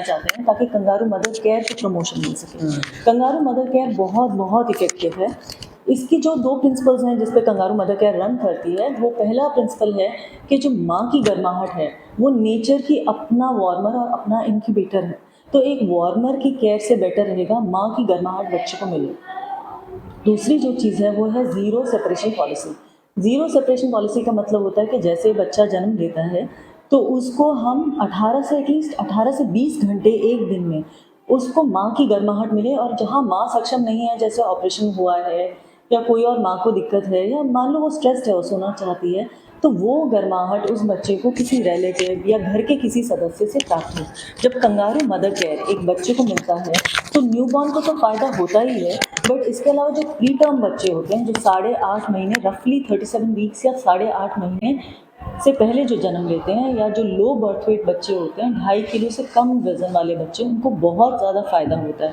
चाहते हैं ताकि कंगारू मदर केयर को प्रमोशन मिल सके। कंगारू मदर केयर बहुत बहुत इफेक्टिव है। इसकी जो 2 प्रिंसिपल्स हैं जिस पे कंगारू मदर केयर रन करती है, वो पहला प्रिंसिपल है कि जो माँ की गर्माहट है वो नेचर की अपना वार्मर और अपना इंक्यूबेटर है। तो एक वार्मर की केयर से बेटर रहेगा माँ की गर्माहट बच्चे को मिले। दूसरी जो चीज़ है वो है zero separation policy. Zero separation policy का मतलब होता है कि जैसे बच्चा जन्म लेता है तो उसको हम 18 से एटलीस्ट 18 से 20 घंटे एक दिन में उसको माँ की गर्माहट मिले, और जहाँ माँ सक्षम नहीं है, जैसे ऑपरेशन हुआ है या कोई और माँ को दिक्कत है या मान लो वो स्ट्रेस्ड है, वो सोना चाहती है, तो वो गर्माहट उस बच्चे को किसी रिलेटिव या घर के किसी सदस्य से प्राप्त हो। जब कंगारू मदर केयर एक बच्चे को मिलता है तो न्यूबॉर्न को तो फ़ायदा होता ही है, बट इसके अलावा जो प्री टर्म बच्चे होते हैं जो 8.5 महीने रफली 37 वीक्स या 8.5 महीने से पहले जो जन्म लेते हैं, या जो लो बर्थ वेट बच्चे होते हैं, 2.5 किलो से कम वज़न वाले बच्चे, उनको बहुत ज़्यादा फ़ायदा होता है।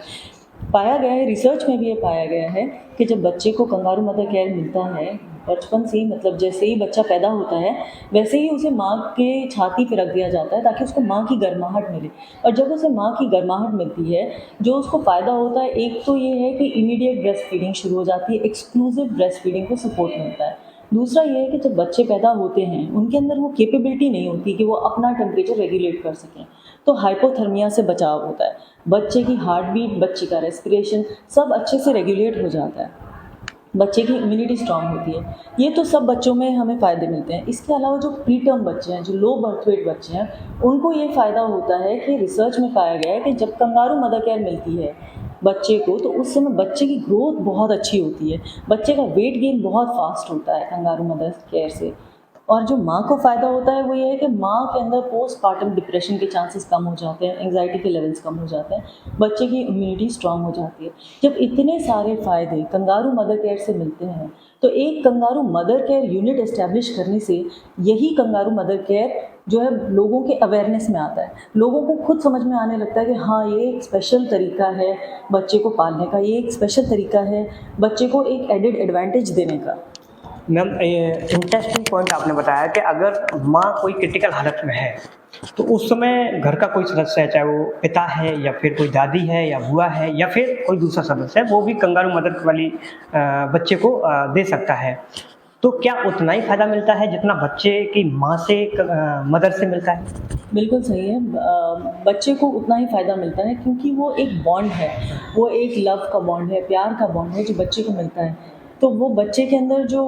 पाया गया है, रिसर्च में भी ये पाया गया है कि जब बच्चे को कंगारू मदर केयर मिलता है बचपन से ही, मतलब जैसे ही बच्चा पैदा होता है वैसे ही उसे माँ के छाती पे रख दिया जाता है ताकि उसको माँ की गर्माहट मिले। और जब उसे माँ की गर्माहट मिलती है, जो उसको फ़ायदा होता है, एक तो ये है कि इमीडिएट ब्रेस्ट फीडिंग शुरू हो जाती है, एक्सक्लूसिव ब्रेस्ट फीडिंग को सपोर्ट मिलता है। दूसरा ये है कि जब बच्चे पैदा होते हैं उनके अंदर वो कैपेबिलिटी नहीं होती कि वो अपना टेम्परेचर रेगुलेट कर सकें, तो हाइपोथर्मिया से बचाव होता है। बच्चे की हार्ट बीट, बच्चे का रेस्पिरेशन सब अच्छे से रेगुलेट हो जाता है, बच्चे की इम्यूनिटी स्ट्रांग होती है। ये तो सब बच्चों में हमें फ़ायदे मिलते हैं। इसके अलावा जो प्री टर्म बच्चे हैं, जो लो बर्थ वेट बच्चे हैं, उनको ये फ़ायदा होता है कि रिसर्च में पाया गया है कि जब कंगारू मदर केयर मिलती है बच्चे को, तो उस समय बच्चे की ग्रोथ बहुत अच्छी होती है, बच्चे का वेट गेन बहुत फास्ट होता है कंगारू मदर केयर से। और जो माँ को फ़ायदा होता है वो ये है कि माँ के अंदर पोस्टपार्टम डिप्रेशन के चांसेस कम हो जाते हैं, एंग्जाइटी के लेवल्स कम हो जाते हैं, बच्चे की इम्यूनिटी स्ट्रांग हो जाती है। जब इतने सारे फ़ायदे कंगारू मदर केयर से मिलते हैं तो एक kangaroo mother care unit establish करने से यही कंगारू मदर केयर जो है लोगों के अवेयरनेस में आता है, लोगों को खुद समझ में आने लगता है कि हाँ, ये एक स्पेशल तरीका है बच्चे को पालने का, ये एक स्पेशल तरीका है बच्चे को एक एडेड एडवांटेज देने का। मैम, इंटरेस्टिंग पॉइंट आपने बताया कि अगर माँ कोई क्रिटिकल हालत में है तो उस समय घर का कोई सदस्य है, चाहे वो पिता है या फिर कोई दादी है या बुआ है या फिर कोई दूसरा सदस्य है, वो भी कंगारू मदर वाली बच्चे को दे सकता है। तो क्या उतना ही फ़ायदा मिलता है जितना बच्चे की माँ से मदर से मिलता है? बिल्कुल सही है। बच्चे को उतना ही फ़ायदा मिलता है क्योंकि वो एक बॉन्ड है, वो एक लव का बॉन्ड है, प्यार का बॉन्ड है जो बच्चे को मिलता है। तो वो बच्चे के अंदर जो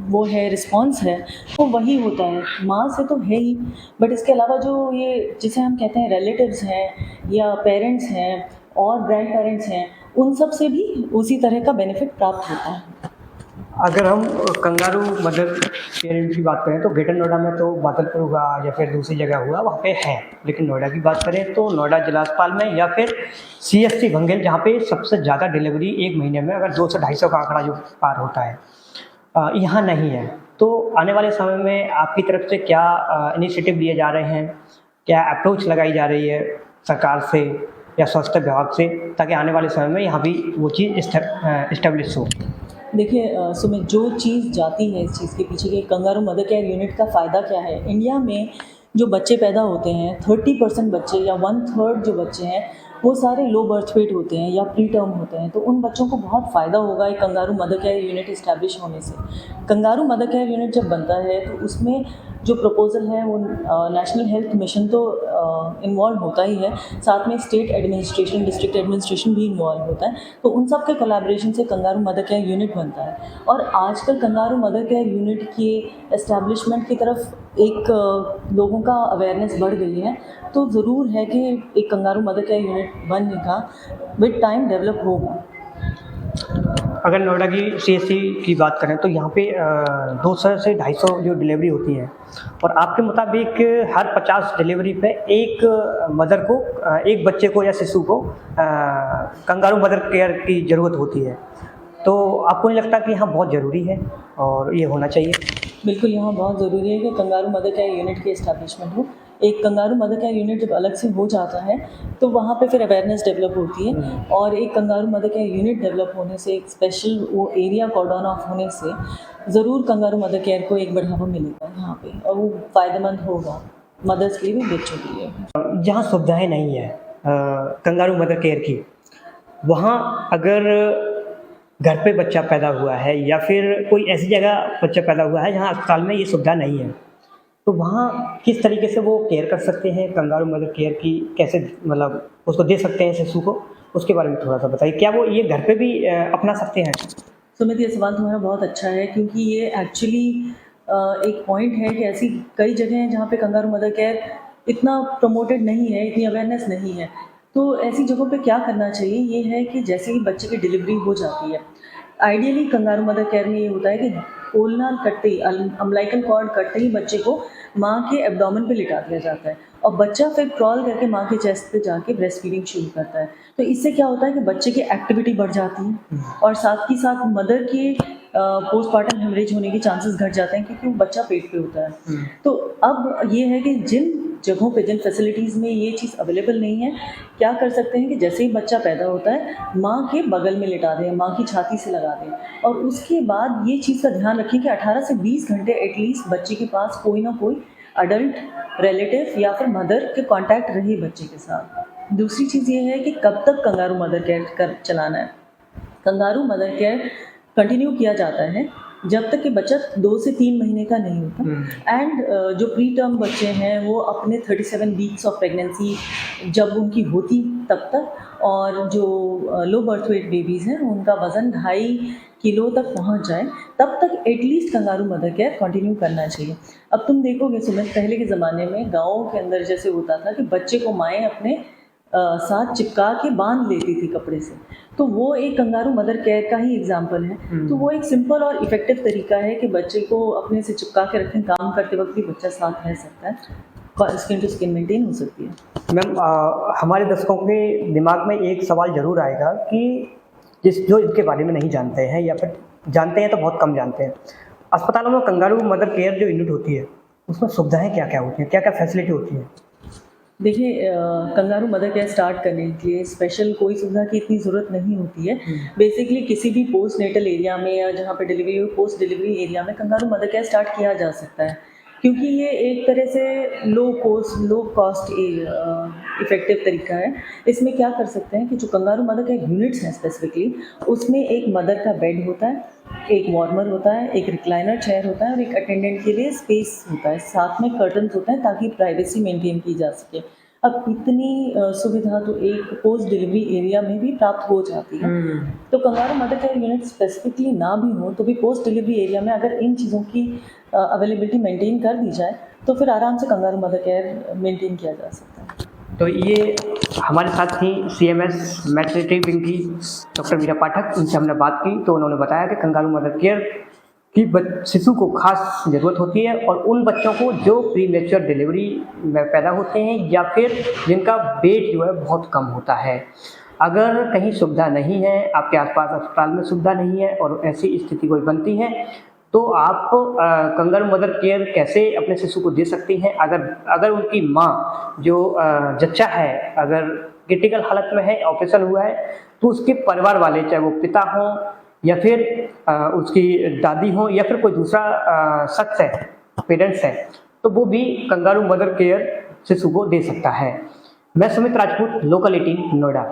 वो है रिस्पॉन्स है वो वही होता है, माँ से तो है ही, बट इसके अलावा जो ये जिसे हम कहते हैं रिलेटिव्स हैं या पेरेंट्स हैं और ग्रैंड पेरेंट्स हैं, उन सब से भी उसी तरह का बेनिफिट प्राप्त होता है। अगर हम कंगारू मदर केयर की बात करें तो ग्रेटर नोएडा में तो बादलपुर हुआ या फिर दूसरी जगह हुआ, वहाँ पे है। लेकिन नोएडा की बात करें तो नोएडा जिला अस्पताल में या फिर CSC भंगेल, जहाँ पे सबसे ज़्यादा डिलीवरी एक महीने में अगर 200-250 का आंकड़ा जो पार होता है, यहाँ नहीं है। तो आने वाले समय में आपकी तरफ से क्या इनिशिएटिव लिए जा रहे हैं, क्या अप्रोच लगाई जा रही है सरकार से या स्वास्थ्य विभाग से, ताकि आने वाले समय में यहाँ भी वो चीज़ इस्टेब्लिश हो? देखिए सुमित, जो चीज़ जाती है इस चीज़ के पीछे कि कंगारू मदर केयर यूनिट का फ़ायदा क्या है। इंडिया में जो बच्चे पैदा होते हैं 30% बच्चे या 1/3 जो बच्चे हैं वो सारे लो बर्थ वेट होते हैं या प्री टर्म होते हैं। तो उन बच्चों को बहुत फ़ायदा होगा एक kangaroo mother care unit establish होने से। कंगारू मदर केयर यूनिट जब बनता है तो उसमें जो प्रपोज़ल है वो नेशनल हेल्थ मिशन तो इन्वॉल्व होता ही है, साथ में स्टेट एडमिनिस्ट्रेशन, डिस्ट्रिक्ट एडमिनिस्ट्रेशन भी इन्वॉल्व होता है। तो उन सब के कोलैबोरेशन से कंगारू मदर केयर यूनिट बनता है। और आजकल कंगारू मदर केयर यूनिट की एस्टैब्लिशमेंट की तरफ एक लोगों का अवेयरनेस बढ़ गई है। तो ज़रूर है कि एक कंगारू मदर केयर यूनिट बनने का विद टाइम डेवलप होगा। अगर नोएडा की CSC की बात करें तो यहाँ पे 200 से 250 जो डिलीवरी होती है, और आपके मुताबिक हर 50 डिलीवरी पे एक मदर को, एक बच्चे को या शिशु को कंगारू मदर केयर की ज़रूरत होती है। तो आपको नहीं लगता कि यहाँ बहुत ज़रूरी है और ये होना चाहिए? बिल्कुल, यहाँ बहुत ज़रूरी है कि कंगारू मदर केयर यूनिट की एस्टैब्लिशमेंट हो। एक कंगारू मदर केयर यूनिट जब अलग से हो जाता है तो वहाँ पे फिर अवेयरनेस डेवलप होती है, और एक kangaroo mother care unit develop होने से, एक स्पेशल वो एरिया कॉर्डन ऑफ होने से ज़रूर कंगारू मदर केयर को एक बढ़ावा मिलेगा यहाँ पे, और वो फ़ायदेमंद होगा मदर्स के लिए भी, बच्चों के लिए भी। जहाँ सुविधाएं नहीं है कंगारू मदर केयर की, वहाँ अगर घर पे बच्चा पैदा हुआ है या फिर कोई ऐसी जगह बच्चा पैदा हुआ है जहाँ अस्पताल में ये सुविधा नहीं है, तो वहाँ किस तरीके से वो केयर कर सकते हैं? कंगारू मदर केयर की कैसे मतलब उसको दे सकते हैं शिशु को, उसके बारे में थोड़ा सा बताइए। क्या वो ये घर पे भी अपना सकते हैं? सुमित, ये सवाल तुम्हारा बहुत अच्छा है, क्योंकि ये एक्चुअली एक पॉइंट है कि ऐसी कई जगह हैं जहाँ पे कंगारू मदर केयर इतना प्रमोटेड नहीं है, इतनी अवेयरनेस नहीं है। तो ऐसी जगहों पे क्या करना चाहिए, ये है कि जैसे ही बच्चे की डिलीवरी हो जाती है, आइडियली कंगारू मदर केयर में ये होता है कि ओलना कटते ही, अम्बिलिकल कॉर्ड कटते ही बच्चे को माँ के एब्डोमेन पे लिटा दिया जाता है और बच्चा फिर क्रॉल करके माँ के चेस्ट पे जाके ब्रेस्ट फीडिंग शुरू करता है। तो इससे क्या होता है कि बच्चे की एक्टिविटी बढ़ जाती है और साथ ही साथ मदर के पोस्टमार्टम हेमरेज होने के चांसेस घट जाते हैं, क्योंकि वो बच्चा पेट पे होता है। तो अब ये है कि जिन जगहों पे, जिन फैसिलिटीज़ में ये चीज़ अवेलेबल नहीं है, क्या कर सकते हैं कि जैसे ही बच्चा पैदा होता है माँ के बगल में लिटा दें, माँ की छाती से लगा दें, और उसके बाद ये चीज़ का ध्यान रखें कि 18 से 20 घंटे एटलीस्ट बच्चे के पास कोई ना कोई अडल्ट रिलेटिव या फिर मदर के कांटेक्ट रहे बच्चे के साथ। दूसरी चीज़ ये है कि कब तक कंगारू मदर केयर कर चलाना है। कंगारू मदर केयर कंटिन्यू किया जाता है जब तक कि बच्चा 2 से 3 महीने का नहीं होता। एंड जो प्री टर्म बच्चे हैं वो अपने 37 वीक्स ऑफ प्रेगनेंसी जब उनकी होती तब तक, और जो लो बर्थ वेट बेबीज़ हैं उनका वज़न 2.5 किलो तक पहुंच जाए तब तक at least kangaroo mother care continue करना चाहिए। अब तुम देखोगे सुमित, पहले के ज़माने में गाँव के अंदर जैसे होता था कि बच्चे को माएँ अपने साथ चिपका के बांध लेती थी कपड़े से, तो वो एक कंगारू मदर केयर का ही एग्जाम्पल है। तो वो एक सिंपल और इफ़ेक्टिव तरीका है कि बच्चे को अपने से चिपका के रखें, काम करते वक्त भी बच्चा साथ रह सकता है, स्किन टू स्किन मेंटेन हो सकती है। मैम, हमारे दर्शकों के दिमाग में एक सवाल ज़रूर आएगा कि जो इनके बारे में नहीं जानते हैं या फिर जानते हैं तो बहुत कम जानते हैं, अस्पतालों में कंगारू मदर केयर जो यूनिट होती है उसमें सुविधाएं क्या क्या होती हैं, क्या क्या फैसिलिटी होती है? देखिए, कंगारू मदर केयर स्टार्ट करने के लिए स्पेशल कोई सुविधा की इतनी ज़रूरत नहीं होती है। बेसिकली किसी भी पोस्ट नेटल एरिया में या जहाँ पे डिलीवरी हो, पोस्ट डिलीवरी एरिया में कंगारू मदर केयर स्टार्ट किया जा सकता है, क्योंकि ये एक तरह से लो कॉस्ट इफ़ेक्टिव तरीका है। इसमें क्या कर सकते हैं कि जो कंगारू मदर केयर यूनिट्स हैं स्पेसिफिकली, उसमें एक मदर का बेड होता है, एक वार्मर होता है, एक रिक्लाइनर चेयर होता है और एक अटेंडेंट के लिए स्पेस होता है, साथ में कर्टन्स होते हैं ताकि प्राइवेसी मेंटेन की जा सके। अब इतनी सुविधा तो एक पोस्ट डिलीवरी एरिया में भी प्राप्त हो जाती है। तो kangaroo mother care unit specifically ना भी हो तो भी पोस्ट डिलीवरी एरिया में अगर इन चीज़ों की अवेलेबिलिटी मेंटेन कर दी जाए तो फिर आराम से कंगारू मदर केयर मेंटेन किया जा सकता है। तो ये हमारे साथ थी CMS मैटरनिटी विंग की डॉक्टर मीरा पाठक, उनसे हमने बात की तो उन्होंने बताया कि कंगारू मदर केयर की शिशु को खास ज़रूरत होती है और उन बच्चों को जो प्रीमेच्योर डिलीवरी में पैदा होते हैं या फिर जिनका वेट जो है बहुत कम होता है। अगर कहीं सुविधा नहीं है, आपके आसपास अस्पताल में सुविधा नहीं है और ऐसी स्थिति कोई बनती है तो आप कंगारू मदर केयर कैसे अपने शिशु को दे सकती हैं? अगर उनकी माँ जो जच्चा है अगर क्रिटिकल हालत में है, ऑपरेशन हुआ है, तो उसके परिवार वाले, चाहे वो पिता हों या फिर उसकी दादी हो या फिर कोई दूसरा शख्स है, पेरेंट्स है, तो वो भी कंगारू मदर केयर शिशु को दे सकता है। मैं सुमित राजपूत, लोकल 18 नोएडा।